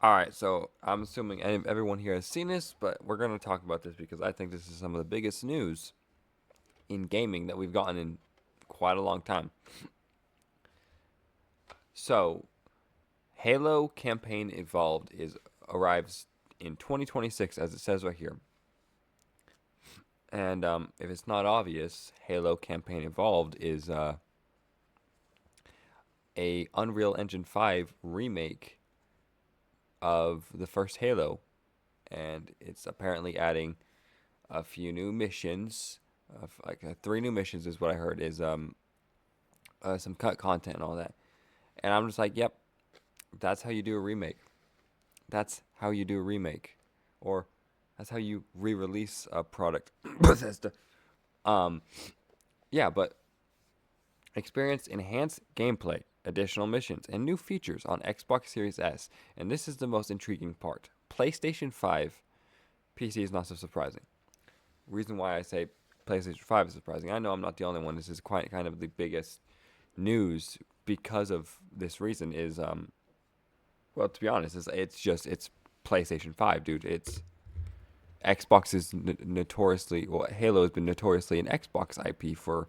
All right, so I'm assuming everyone here has seen this, but we're going to talk about this because I think this is some of the biggest news in gaming that we've gotten in quite a long time. So, Halo Campaign Evolved is arrives in 2026, as it says right here. And if it's not obvious, Halo Campaign Evolved is a Unreal Engine 5 remake of the first Halo, and it's apparently adding a few new missions. Three new missions is what I heard. Is some cut content and all that. And I'm just like, yep, that's how you do a remake. That's how you do a remake, or that's how you re-release a product. Bethesda. Um, yeah, but experience enhanced gameplay, additional missions, and new features on Xbox Series S. And this is the most intriguing part. PlayStation 5, PC is not so surprising. Reason why I say PlayStation 5 is surprising. I know I'm not the only one. This is quite kind of the biggest news because of this reason is well, to be honest, it's PlayStation 5, dude. It's Xbox is notoriously, well, Halo has been notoriously an Xbox IP for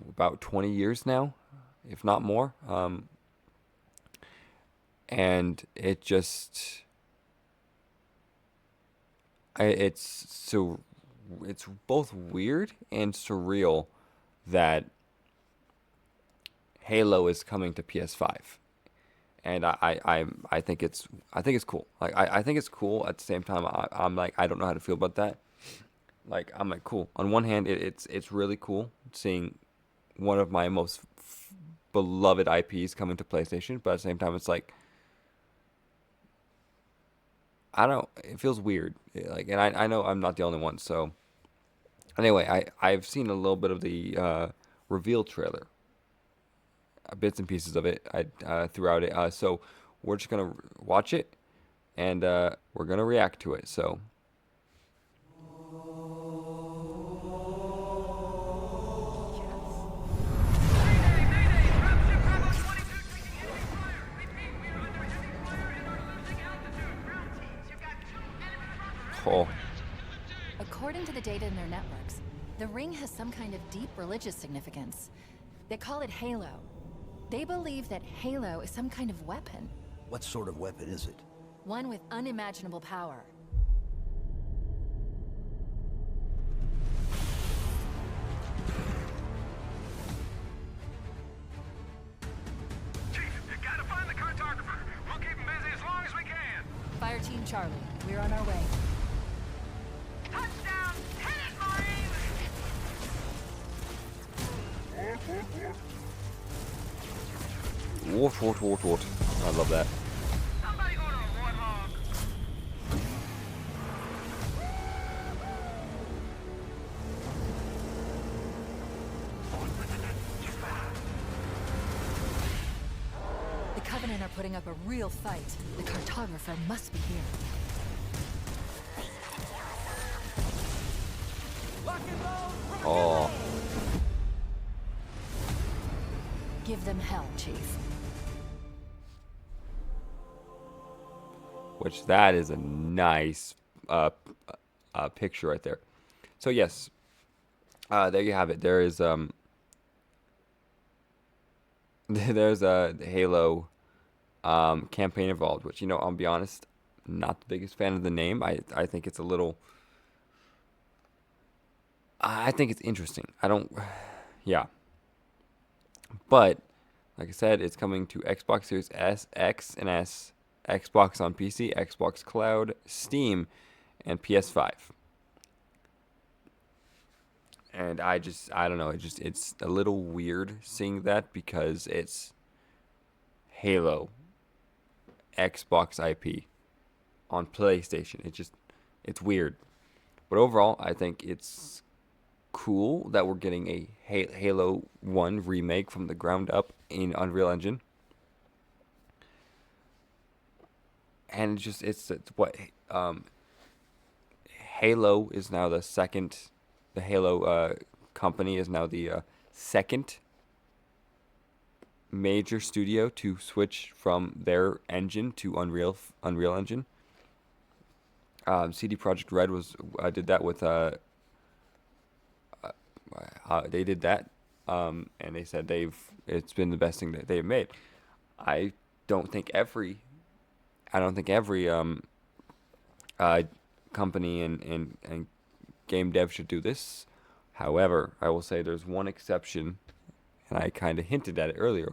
about 20 years now, if not more. And it just it's so it's both weird and surreal that Halo is coming to PS5, and I think it's cool. Like I think it's cool. At the same time, I'm like I don't know how to feel about that. Like I'm like cool. On one hand, it's really cool seeing one of my most beloved IPs coming to PlayStation, but at the same time, it's like I don't. It feels weird. Like, and I know I'm not the only one. So anyway, I've seen a little bit of the reveal trailer, bits and pieces of it throughout it. So we're just gonna watch it and we're gonna react to it. So Mayday! Dropship Bravo 22 taking enemy fire! Repeat, we are under heavy fire and are losing altitude. Ground teams, you've got two enemy oh, fronters. According to the data in their networks, the ring has some kind of deep religious significance. They call it Halo. They believe that Halo is some kind of weapon, What sort of weapon is it? one with unimaginable power. Chief, you gotta find the cartographer. We'll keep him busy as long as we can. Fire Team Charlie, we're on our way. Touchdown! Hit it, Marines! what? I love that. Somebody order a warthog. The Covenant are putting up a real fight. The cartographer must be here. Oh, Give them hell, Chief. which that is a nice picture right there. So yes, there you have it. There is there's a Halo campaign involved, which I'll be honest, not the biggest fan of the name. I think it's a little. I think it's interesting. I don't, yeah, but like I said, it's coming to Xbox Series S, X, and S, Xbox on PC, Xbox Cloud, Steam, and PS5. And I don't know. It's a little weird seeing that because it's Halo, Xbox IP on PlayStation. It's weird. But overall, I think it's cool that we're getting a Halo 1 remake from the ground up in Unreal Engine. And it's what Halo is now the second. The Halo company is now the second major studio to switch from their engine to Unreal Engine. CD Projekt Red was did that with they did that, and they said it's been the best thing that they've made. I don't think every I don't think every uh, company and game dev should do this. However, I will say there's one exception, and I kind of hinted at it earlier.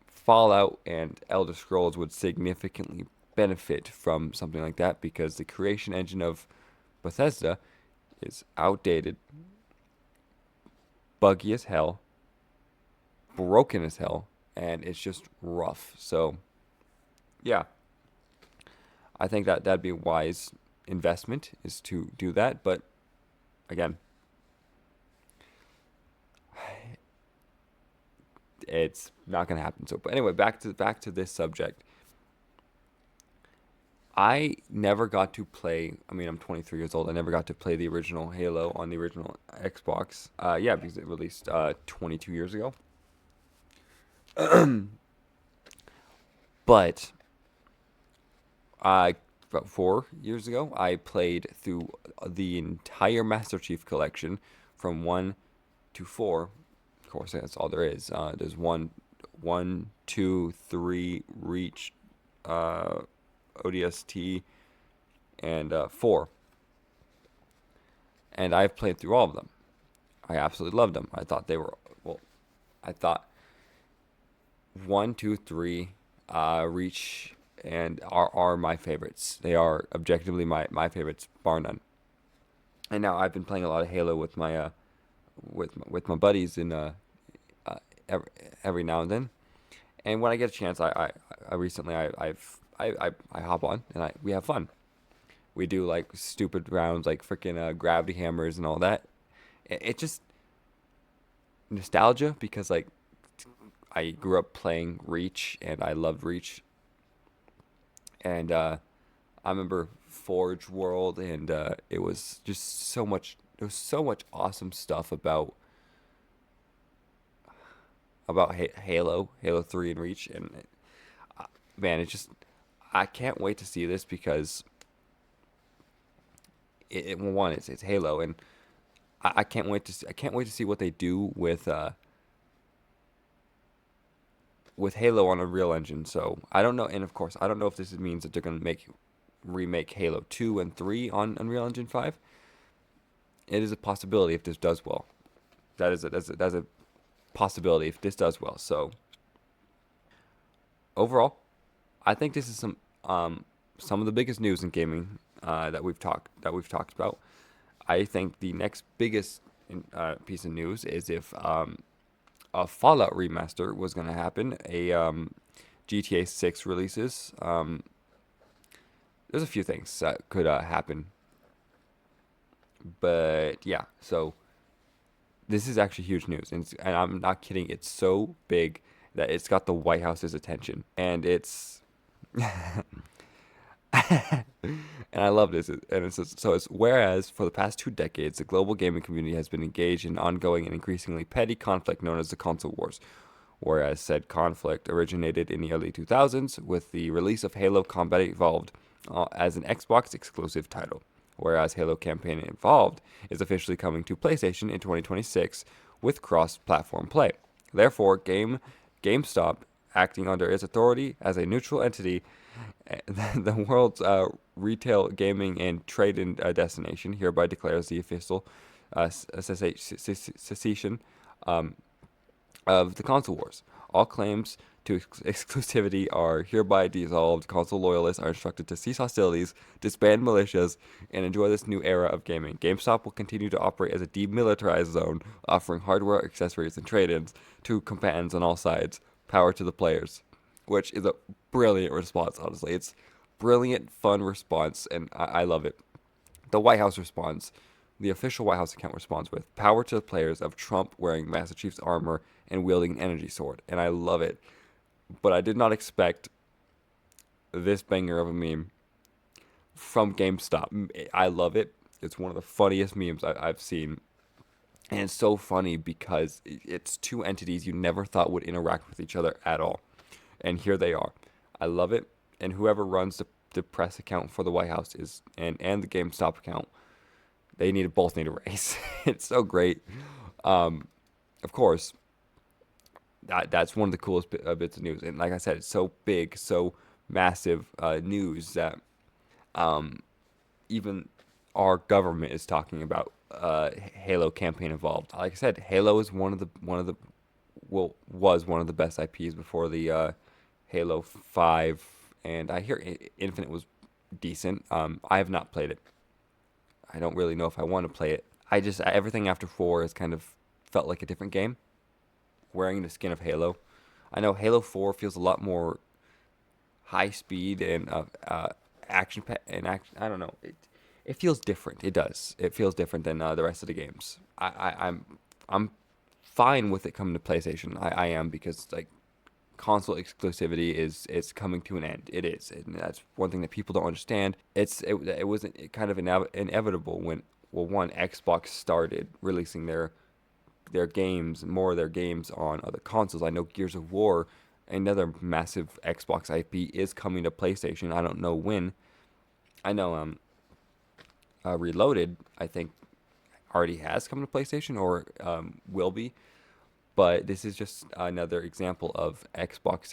Fallout and Elder Scrolls would significantly benefit from something like that because the creation engine of Bethesda is outdated, buggy as hell, broken as hell, and it's just rough. So, yeah, I think that that'd be a wise investment is to do that. But again, it's not gonna happen. So, but anyway, back to this subject. I never got to play. I mean, I'm 23 years old. I never got to play the original Halo on the original Xbox. Yeah, because it released 22 years ago. But about 4 years ago, I played through the entire Master Chief collection from 1 to 4. Of course, that's all there is. There's 1, 2, 3, Reach, uh, ODST, and 4. And I've played through all of them. I absolutely loved them. I thought they were, well, I thought 1, 2, 3, Reach, and are my favorites. They are objectively my favorites, bar none. And now I've been playing a lot of Halo with my with my buddies in uh every, every now and then. And when I get a chance, I recently I hop on and we have fun. We do like stupid rounds like freaking gravity hammers and all that. It just nostalgia because like I grew up playing Reach and I loved Reach. And I remember Forge World, and it was just so much. There was so much awesome stuff about Halo 3, and Reach, and man, it just I can't wait to see this because well, one, it's Halo, and I can't wait to I can't wait to see what they do with Halo on Unreal Engine. So I don't know, and of course I don't know if this means that they're gonna remake Halo 2 and 3 on Unreal Engine 5. It is a possibility if this does well. That's a possibility if this does well. So overall, I think this is some of the biggest news in gaming that we've talked about. I think the next biggest piece of news is if a Fallout remaster was going to happen. GTA 6 releases. There's a few things that could happen, but yeah. So this is actually huge news, and I'm not kidding. It's so big that it's got the White House's attention, and it's and I love this. And it's whereas for the past 2 decades, the global gaming community has been engaged in ongoing and increasingly petty conflict known as the console wars. Whereas said conflict originated in the early 2000s with the release of Halo Combat Evolved as an Xbox exclusive title. Whereas Halo Campaign Evolved is officially coming to PlayStation in 2026 with cross-platform play. Therefore, GameStop, acting under its authority as a neutral entity, the world's retail, gaming, and trade-in destination, hereby declares the official cessation of the console wars. All claims to exclusivity are hereby dissolved. Console loyalists are instructed to cease hostilities, disband militias, and enjoy this new era of gaming. GameStop will continue to operate as a demilitarized zone, offering hardware, accessories, and trade-ins to combatants on all sides. Power to the players, which is a brilliant response, honestly. It's brilliant, fun response, and I love it. The White House responds. The official White House account responds with power to the players of Trump wearing Master Chief's armor and wielding an energy sword. And I love it. But I did not expect this banger of a meme from GameStop. I love it. It's one of the funniest memes I've seen. And it's so funny because it's two entities you never thought would interact with each other at all. And here they are. I love it. And whoever runs the press account for the White House is and the GameStop account, they both need a raise. It's so great. Of course, that's one of the coolest bits of news. And like I said, it's so big, so massive news that even our government is talking about Halo campaign involved. Like I said, Halo is was one of the best IPs before the Halo 5, and I hear Infinite was decent. I have not played it. I don't really know if I want to play it. Everything after 4 has kind of felt like a different game. Wearing the skin of Halo, I know Halo 4 feels a lot more high speed and action and action. I don't know. It feels different. It does. It feels different than the rest of the games. I'm fine with it coming to PlayStation. I am, because like console exclusivity is coming to an end. It is, and that's one thing that people don't understand. It wasn't kind of inevitable when, well, one, Xbox started releasing their games, more of their games on other consoles. I know Gears of War, another massive Xbox IP, is coming to PlayStation. I don't know when. I know Reloaded, I think, already has come to PlayStation or will be. But this is just another example of Xbox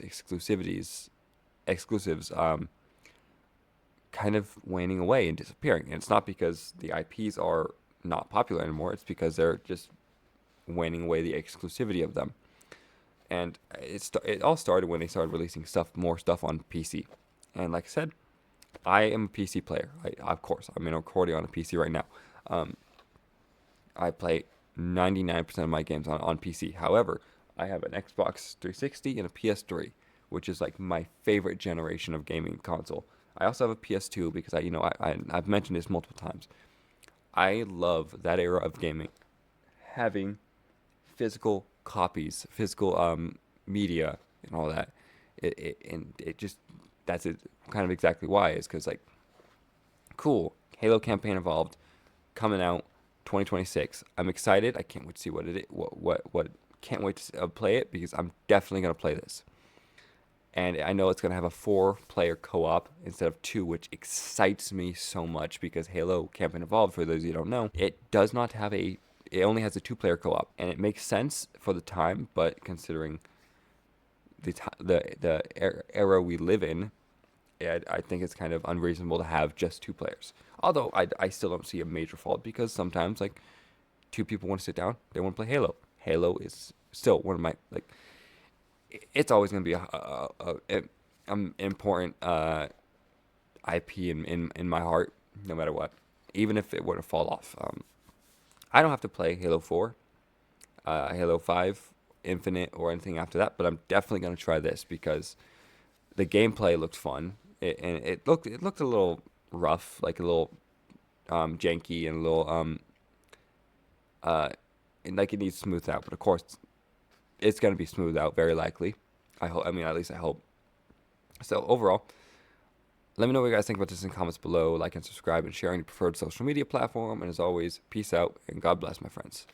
exclusives kind of waning away and disappearing. And it's not because the IPs are not popular anymore. It's because they're just waning away the exclusivity of them. And it all started when they started releasing more stuff on PC. And like I said, I am a PC player. Of course, I'm recording on a PC right now. I play 99% of my games on PC. However, I have an Xbox 360 and a PS3, which is like my favorite generation of gaming console. I also have a PS2 because I've mentioned this multiple times. I love that era of gaming, having physical copies, physical media, and all that. And it just, that's it. Kind of exactly why is because, like, cool, Halo campaign involved, coming out 2026. I'm excited. I can't wait to see what it is. What can't wait to play it, because I'm definitely gonna play this. And I know it's gonna have a 4-player co-op instead of 2, which excites me so much, because Halo campaign involved, for those of you who don't know, it does not have it only has a 2-player co-op, and it makes sense for the time, but considering the era we live in, I think it's kind of unreasonable to have just 2 players. Although I still don't see a major fault, because sometimes, like, 2 people want to sit down, they want to play Halo. Halo is still one of my, like, it's always going to be a important IP in my heart, no matter what, even if it were to fall off. I don't have to play Halo 4, Halo 5, Infinite, or anything after that, but I'm definitely going to try this, because the gameplay looked fun. It looked a little rough, like a little janky, and a little and like it needs smoothed out. But of course, it's gonna be smoothed out very likely. I hope. I mean, at least I hope. So overall, let me know what you guys think about this in comments below. Like and subscribe and share on your preferred social media platform. And as always, peace out and God bless, my friends.